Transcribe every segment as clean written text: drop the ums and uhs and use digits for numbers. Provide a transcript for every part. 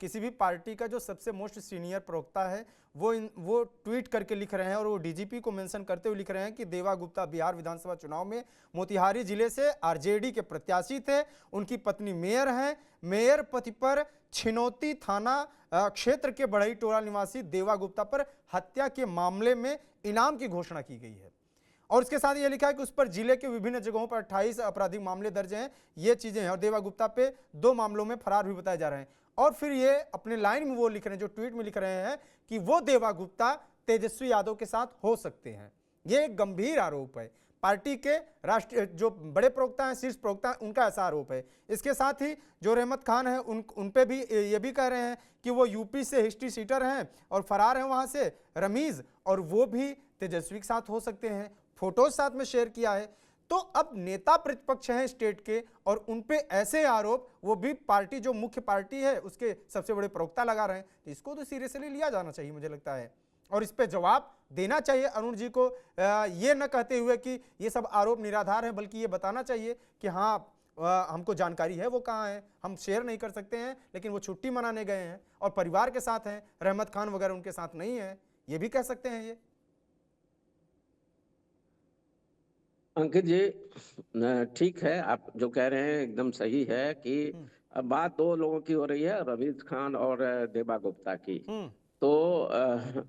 किसी भी पार्टी का जो सबसे मोस्ट सीनियर प्रवक्ता है वो ट्वीट करके लिख रहे हैं और वो डीजीपी को मेंशन करते हुए लिख रहे हैं कि देवा गुप्ता बिहार विधानसभा चुनाव में मोतिहारी जिले से आरजेडी के प्रत्याशी थे, उनकी पत्नी मेयर हैं, मेयर पति पर छिनौती थाना क्षेत्र के बढ़ई टोला निवासी देवा गुप्ता पर हत्या के मामले में इनाम की घोषणा की गई है। और इसके साथ ये लिखा है कि उस पर जिले के विभिन्न जगहों पर 28 आपराधिक मामले दर्ज हैं, ये चीजें हैं, और देवा गुप्ता पे 2 मामलों में फरार भी बताए जा रहे हैं। और फिर ये अपने लाइन में वो लिख रहे हैं, जो ट्वीट में लिख रहे हैं कि वो देवा गुप्ता तेजस्वी यादव के साथ हो सकते हैं। ये एक गंभीर आरोप है, पार्टी के राष्ट्रीय जो बड़े प्रवक्ता हैं, शीर्ष प्रवक्ता हैं, उनका ऐसा आरोप है। इसके साथ ही जो रहमत खान है उन पे भी ये भी कह रहे हैं कि वो यूपी से हिस्ट्री सीटर हैं और फरार हैं वहां से रमीज, और वो भी तेजस्वी के साथ हो सकते हैं। फोटोज साथ में शेयर किया है। तो अब नेता प्रतिपक्ष हैं स्टेट के और उन पे ऐसे आरोप, वो भी पार्टी जो मुख्य पार्टी है उसके सबसे बड़े प्रवक्ता लगा रहे हैं, तो इसको तो सीरियसली लिया जाना चाहिए मुझे लगता है, और इस पे जवाब देना चाहिए अरुण जी को। ये न कहते हुए कि ये सब आरोप निराधार है, बल्कि ये बताना चाहिए कि हाँ हमको जानकारी है वो कहाँ है, हम शेयर नहीं कर सकते हैं, लेकिन वो छुट्टी मनाने गए हैं और परिवार के साथ हैं, रहमत खान वगैरह उनके साथ नहीं है, ये भी कह सकते हैं। ये अंकित जी, ठीक है, आप जो कह रहे हैं एकदम सही है कि अब बात 2 लोगों की हो रही है, रमीज खान और देवा गुप्ता की। तो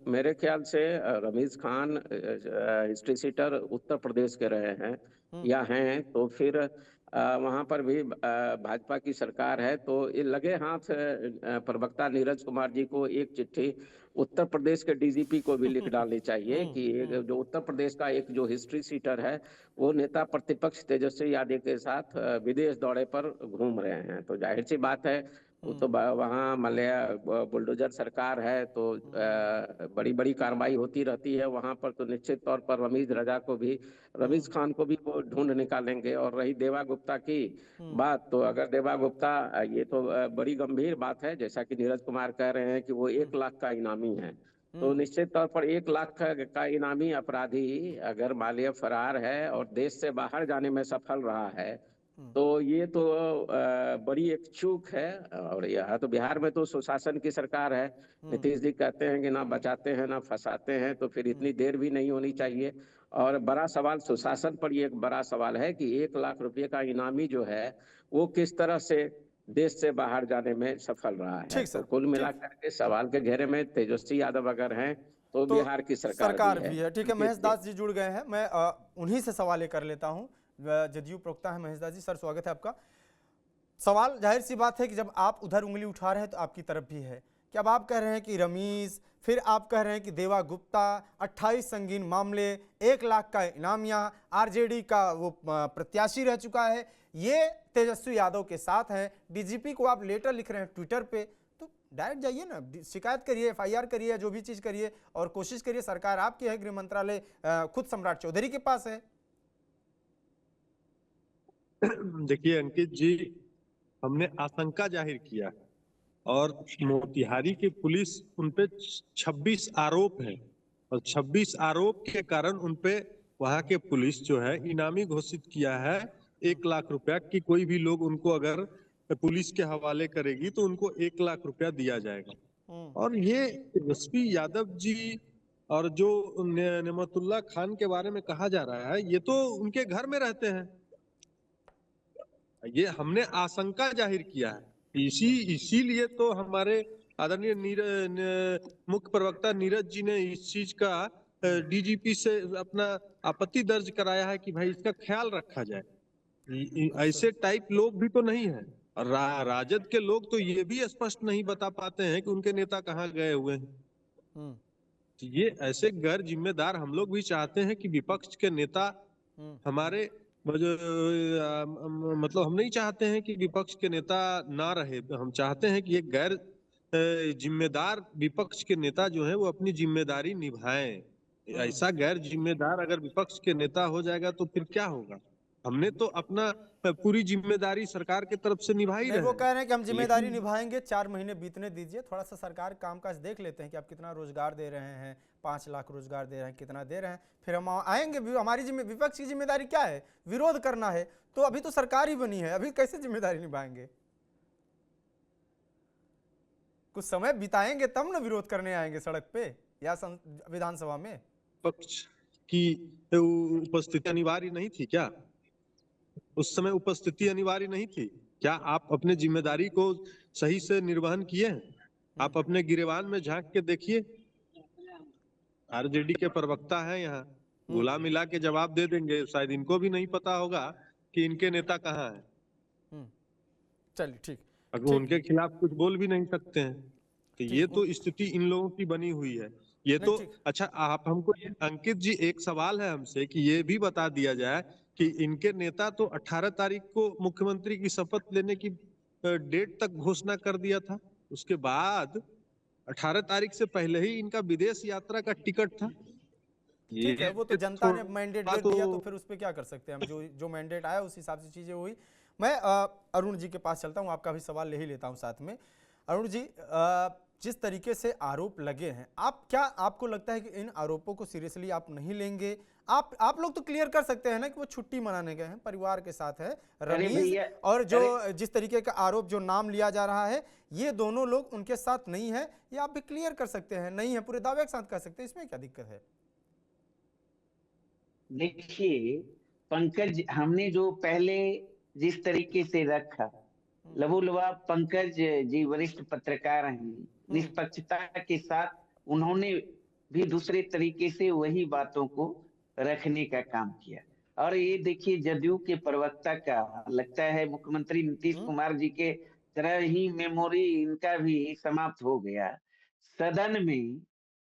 मेरे ख्याल से रमीज खान हिस्ट्री सीटर उत्तर प्रदेश के रहे हैं या हैं, तो फिर वहां पर भी भाजपा की सरकार है, तो ये लगे हाथ प्रवक्ता नीरज कुमार जी को एक चिट्ठी उत्तर प्रदेश के डीजीपी को भी लिख डालनी चाहिए कि जो उत्तर प्रदेश का एक जो हिस्ट्री सीटर है वो नेता प्रतिपक्ष तेजस्वी यादव के साथ विदेश दौरे पर घूम रहे हैं। तो जाहिर सी बात है, वो तो वहाँ मलया बुलडोजर सरकार है, तो बड़ी बड़ी कार्रवाई होती रहती है वहां पर, तो निश्चित तौर पर रमीज खान को भी वो ढूंढ निकालेंगे। और रही देवा गुप्ता की बात, तो अगर देवा गुप्ता, ये तो बड़ी गंभीर बात है, जैसा कि नीरज कुमार कह रहे हैं कि वो 1 लाख का इनामी है, तो निश्चित तौर पर 1 लाख का इनामी अपराधी अगर मालिया फरार है और देश से बाहर जाने में सफल रहा है, तो ये तो बड़ी एक चूक है। और यहाँ तो बिहार में तो सुशासन की सरकार है, नीतीश जी कहते हैं कि ना बचाते हैं ना फंसाते हैं, तो फिर इतनी देर भी नहीं होनी चाहिए। और बड़ा सवाल सुशासन पर, ये एक बड़ा सवाल है कि 1 लाख रुपए का इनामी जो है वो किस तरह से देश से बाहर जाने में सफल रहा है। तो कुल मिलाकर के सवाल के घेरे में तेजस्वी यादव अगर हैं तो बिहार की सरकार भी है। ठीक है, महेश दास जी जुड़ गए हैं, मैं उन्हीं से सवाल कर लेता हूं। जदयू प्रवक्ता है महेश दास जी, सर स्वागत है आपका। सवाल जाहिर सी बात है कि जब आप उधर उंगली उठा रहे हैं तो आपकी तरफ भी है कि अब आप कह रहे हैं कि रमीज, फिर आप कह रहे हैं कि देवा गुप्ता, 28 संगीन मामले, 1 लाख का इनामिया, आरजेडी का वो प्रत्याशी रह चुका है, ये तेजस्वी यादव के साथ है। डीजीपी को आप लेटर लिख रहे हैं ट्विटर पे, तो डायरेक्ट जाइए ना, शिकायत करिए, FIR करिए, जो भी चीज करिए, और कोशिश करिए। सरकार आपकी है, गृह मंत्रालय खुद सम्राट चौधरी के पास है। देखिए अंकित जी, हमने आशंका जाहिर किया और मोतिहारी की पुलिस उनपे 26 आरोप है, और 26 आरोप के कारण उनपे वहां के पुलिस जो है इनामी घोषित किया है 1 लाख रुपया कि कोई भी लोग उनको अगर पुलिस के हवाले करेगी तो उनको 1 लाख रुपया दिया जाएगा। और ये तेजस्वी यादव जी और जो नेमतुल्ला खान के बारे में कहा जा रहा है, ये तो उनके घर में रहते हैं। ये हमने आशंका जाहिर किया है, इसीलिए तो हमारे आदरणीय मुख्य प्रवक्ता नीरज जी ने इस चीज का डीजीपी से अपना आपत्ति दर्ज कराया है कि भाई इसका ख्याल रखा जाए। ऐसे टाइप लोग भी तो नहीं है, राजद के लोग तो ये भी स्पष्ट नहीं बता पाते हैं कि उनके नेता कहाँ गए हुए हैं। ये ऐसे गैर जिम्मेदार, हम लोग भी चाहते हैं कि विपक्ष के नेता हमारे मतलब हम नहीं चाहते हैं कि विपक्ष के नेता ना रहे, हम चाहते हैं कि एक गैर जिम्मेदार विपक्ष के नेता जो है वो अपनी जिम्मेदारी निभाएं। ऐसा गैर जिम्मेदार अगर विपक्ष के नेता हो जाएगा तो फिर क्या होगा। हमने तो अपना पूरी जिम्मेदारी सरकार की तरफ से निभाई रहे। वो कह रहे हैं कि हम जिम्मेदारी निभाएंगे, 4 महीने बीतने दीजिए, थोड़ा सा सरकार कामकाज देख लेते हैं कि आप कितना रोजगार दे रहे हैं, 5 लाख रोजगार दे रहे हैं, कितना दे रहे हैं, फिर हम आएंगे। हमारी विपक्ष की जिम्मेदारी क्या है? विरोध करना है। तो अभी तो सरकार ही बनी है, अभी कैसे जिम्मेदारी निभाएंगे? कुछ समय बिताएंगे तब ना विरोध करने आएंगे सड़क पे या विधानसभा में। पक्ष की उपस्थिति अनिवार्य नहीं थी क्या? उस समय उपस्थिति अनिवार्य नहीं थी क्या? आप अपने जिम्मेदारी को सही से निर्वहन किए हैं? आप अपने गिरेबान में झांक के देखिए। आरजेडी के प्रवक्ता हैं यहाँ, गुला मिला के जवाब दे देंगे। शायद इनको भी नहीं पता होगा कि इनके नेता कहाँ है। चलिए ठीक, अगर उनके खिलाफ कुछ बोल भी नहीं सकते हैं। तो ये तो स्थिति इन लोगों की बनी हुई है। ये तो अच्छा, आप हमको अंकित जी एक सवाल है हमसे कि ये भी बता दिया जाए कि इनके नेता तो 18 तारीख को मुख्यमंत्री की शपथ लेने की डेट तक घोषणा कर दिया था, उसके बाद 18 तारीख से पहले ही इनका विदेश यात्रा का टिकट था। ठीक है, वो तो जनता ने मैंडेट दे दिया तो फिर उस पर क्या कर सकते हैं हम। जो मैंडेट आया उस हिसाब से चीजें हुई। मैं अरुण जी के पास चलता हूं, आपका भी सवाल ले ही लेता हूं साथ में। अरुण जी, जिस तरीके से आरोप लगे हैं, आपको लगता है कि इन आरोपों को सीरियसली आप नहीं लेंगे? आप लोग तो क्लियर कर सकते हैं ना कि वो छुट्टी मनाने गए हैं, परिवार के साथ है रमीज, और जो जिस तरीके का आरोप जो नाम लिया जा रहा है ये दोनों लोग उनके साथ नहीं है, ये आप भी क्लियर कर सकते हैं, नहीं है पूरे दावे के साथ कह सकते हैं, इसमें क्या दिक्कत है? देखिए पंकज, हमने जो पहले जिस तरीके से रखा, लबुलवा पंकज जी वरिष्ठ पत्रकार हैं, निष्पक्षता के साथ उन्होंने भी दूसरे तरीके से वही बातों को रखने का काम किया। और ये देखिए जदयू के प्रवक्ता का लगता है मुख्यमंत्री नीतीश कुमार जी के तरह ही मेमोरी इनका भी समाप्त हो गया। सदन में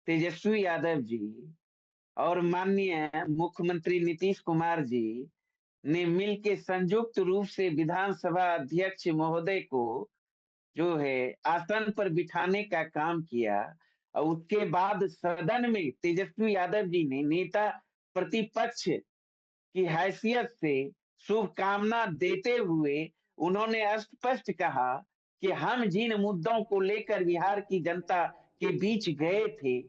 तेजस्वी यादव जी और माननीय मुख्यमंत्री नीतीश कुमार जी ने मिलकर संयुक्त रूप से विधानसभा अध्यक्ष महोदय को जो है आसन पर बिठाने का काम किया। और उसके बाद सदन में तेजस्वी यादव जी ने नेता प्रतिपक्ष की हैसियत से शुभकामना देते हुए उन्होंने स्पष्ट कहा कि हम जिन मुद्दों को लेकर बिहार की जनता के बीच गए थे,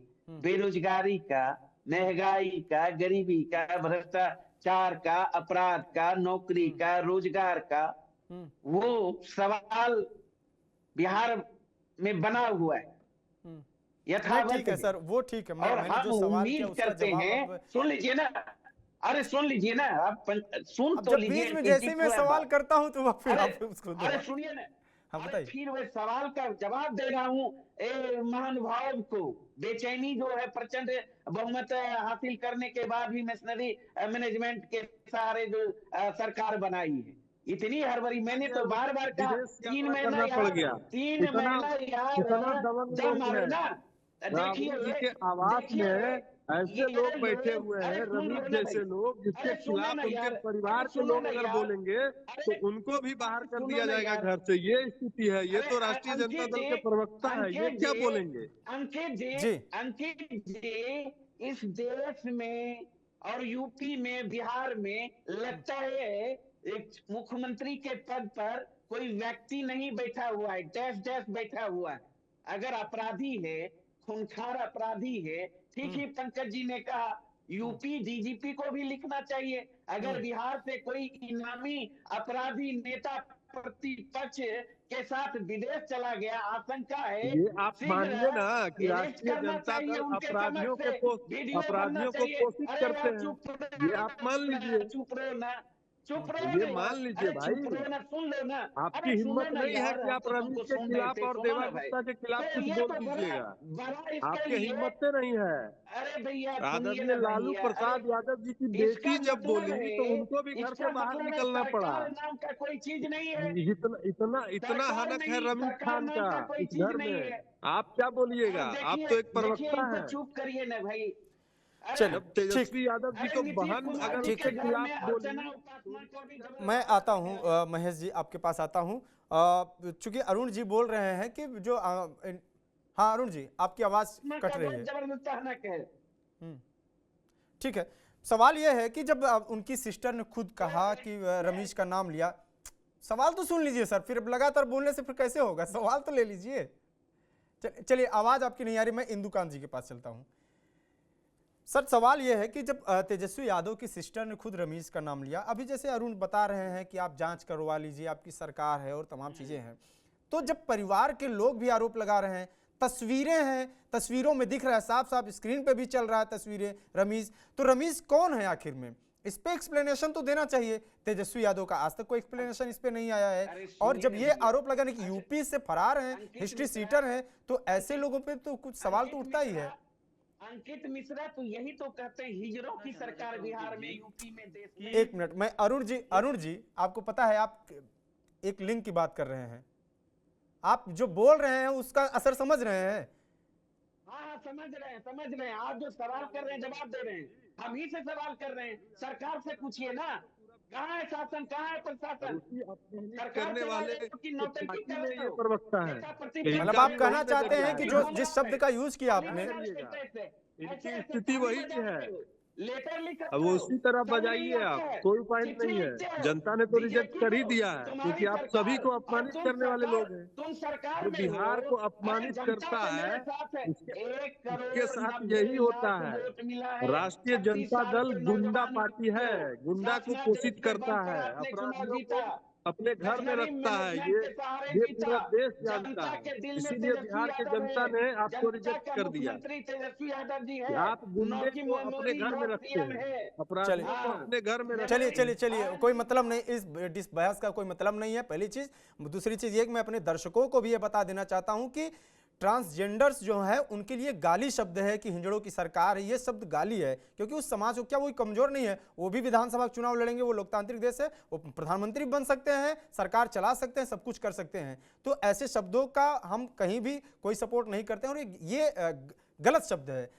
बेरोजगारी का, महंगाई का, गरीबी का, भ्रष्टाचार का, अपराध का, नौकरी का, रोजगार का, वो सवाल बिहार में बना हुआ है, यथावत ठीक है सर, वो ठीक है। और हम उम्मीद करते हैं, सुन लीजिए ना, अरे सुन लीजिए ना, आप सुन तो लीजिए। बीच में जैसे मैं सवाल करता हूं तो फिर आप उसको अरे सुनिए ना, बताइए। फिर वह सवाल का जवाब दे रहा हूँ। महानुभाव को बेचैनी जो है प्रचंड बहुमत हासिल करने के बाद भी मिशनरी मैनेजमेंट के सहारे जो सरकार बनाई है, इतनी हड़बड़ी। मैंने तो बार बार कहा 3 महीना पड़ गया, 3 महीना जब मारो ना। देखिए के आवाज में ऐसे लोग बैठे हुए हैं, रमीज जैसे लोग, जिसके खिलाफ उनके परिवार के लोग अगर बोलेंगे तो उनको भी बाहर कर दिया जाएगा घर से। ये स्थिति है। ये तो राष्ट्रीय जनता दल के प्रवक्ता है, ये क्या बोलेंगे? अंकित जी, इस देश में और यूपी में, बिहार में लगता है एक मुख्यमंत्री के पद पर कोई व्यक्ति नहीं बैठा हुआ है, डैश डैश बैठा हुआ है। अगर अपराधी है, खूंखार अपराधी है, ठीक ही पंकज जी ने कहा यूपी डीजीपी को भी लिखना चाहिए। अगर बिहार से कोई इनामी अपराधी नेता प्रतिपक्ष के साथ विदेश चला गया, आशंका है, ये आप मानिए ना कि राष्ट्रीय जनता दल अपराधियों को पोषित करते हैं। ये आप मान लीजिए, ये मान लीजिए भाई, सुन लो ना। आपकी हिम्मत नहीं है कि आप रमीज के खिलाफ और देवा गुप्ता के खिलाफ कुछ बोल दीजिएगा। आपके हिम्मत नहीं है। अरे भैया, आदरणीय लालू प्रसाद यादव जी की बेटी जब बोली तो उनको भी घर से बाहर निकलना पड़ा। नाम का कोई चीज नहीं है। इतना हनक है रमीज खान का इस घर में, आप क्या बोलिएगा? आप तो एक प्रवक्ता हैं। चुप करिए ना भाई। चलो, तेजस्वी यादव जी को बहन अगर उसके खिलाफ बोली। मैं आता हूं महेश जी, आपके पास आता हूं। चूंकि अरुण जी बोल रहे हैं कि जो हाँ अरुण जी, आपकी आवाज कट रही है। ठीक है, सवाल यह है कि जब उनकी सिस्टर ने खुद कहा कि रमीज का नाम लिया, सवाल तो सुन लीजिए सर, फिर लगातार बोलने से फिर कैसे होगा? सवाल तो ले लीजिए। चलिए, आवाज आपकी नहीं आ रही, मैं इंदुकांत जी के पास चलता हूं। सर, सवाल यह है कि जब तेजस्वी यादव की सिस्टर ने खुद रमीज का नाम लिया, अभी जैसे अरुण बता रहे हैं कि आप जांच करवा लीजिए, आपकी सरकार है और तमाम चीजें हैं, तो जब परिवार के लोग भी आरोप लगा रहे हैं, तस्वीरें हैं, तस्वीरों में दिख रहा है, साफ साफ स्क्रीन पे भी चल रहा है तस्वीरें रमीज, तो रमीज कौन है आखिर में? इस पे एक्सप्लेनेशन तो देना चाहिए। तेजस्वी यादव का आज तक कोई एक्सप्लेनेशन इस पे नहीं आया है। और जब ये आरोप लगाने की यूपी से फरार हैं, हिस्ट्री सीटर हैं, तो ऐसे लोगों पे तो कुछ सवाल तो उठता ही है। अंकित मिश्रा तो यही तो कहते हैं हिजड़ों की सरकार बिहार में, यूपी में, देश में। एक मिनट, मैं अरुण जी आपको पता है आप एक लिंक की बात कर रहे हैं, आप जो बोल रहे हैं उसका असर समझ रहे हैं? हाँ समझ रहे हैं। आप जो सवाल कर रहे हैं जवाब दे रहे हैं, हम ही से सवाल कर रहे हैं। सरकार से पूछिए ना, कहाँ है शासन, कहाँ है प्रशासन? करने वाले की नौटंकी कर रहे ये हो। प्रवक्ता है। मतलब आप कहना चाहते हैं कि जो जिस शब्द का यूज किया आपने, इनकी स्थिति वही है। लेटर लिख, अब वो उसी तरह बजाइए आप, कोई पॉइंट नहीं है। जनता ने तो रिजेक्ट कर ही दिया है, क्योंकि आप सभी को अपमानित करने वाले लोग हैं। तुम सरकार जो में बिहार हो, को अपमानित अरे करता जनता है, तो मेरे साथ है। उसके साथ यही होता है। राष्ट्रीय जनता दल गुंडा पार्टी है, गुंडा को पोषित करता है, अपराधियों को अपने घर में रखता है। ये पूरा देश जानता है। इसीलिए बिहार की जनता ने आपको रिजेक्ट कर दिया। तेजस्वी यादव जी है। आप गुंडे को अपने घर में रखते हैं, अपराधियों को अपने घर में रखते हैं। चलिए कोई मतलब नहीं, इस बहस का कोई मतलब नहीं है, पहली चीज। दूसरी चीज ये कि मैं अपने दर्शकों को भी ये बता देना चाहता हूं कि ट्रांसजेंडर्स जो है उनके लिए गाली शब्द है कि हिंजड़ों की सरकार है, ये शब्द गाली है, क्योंकि उस समाज को क्या वो कमजोर नहीं है, वो भी विधानसभा चुनाव लड़ेंगे, वो लोकतांत्रिक देश है, वो प्रधानमंत्री बन सकते हैं, सरकार चला सकते हैं, सब कुछ कर सकते हैं। तो ऐसे शब्दों का हम कहीं भी कोई सपोर्ट नहीं करते हैं और ये गलत शब्द है।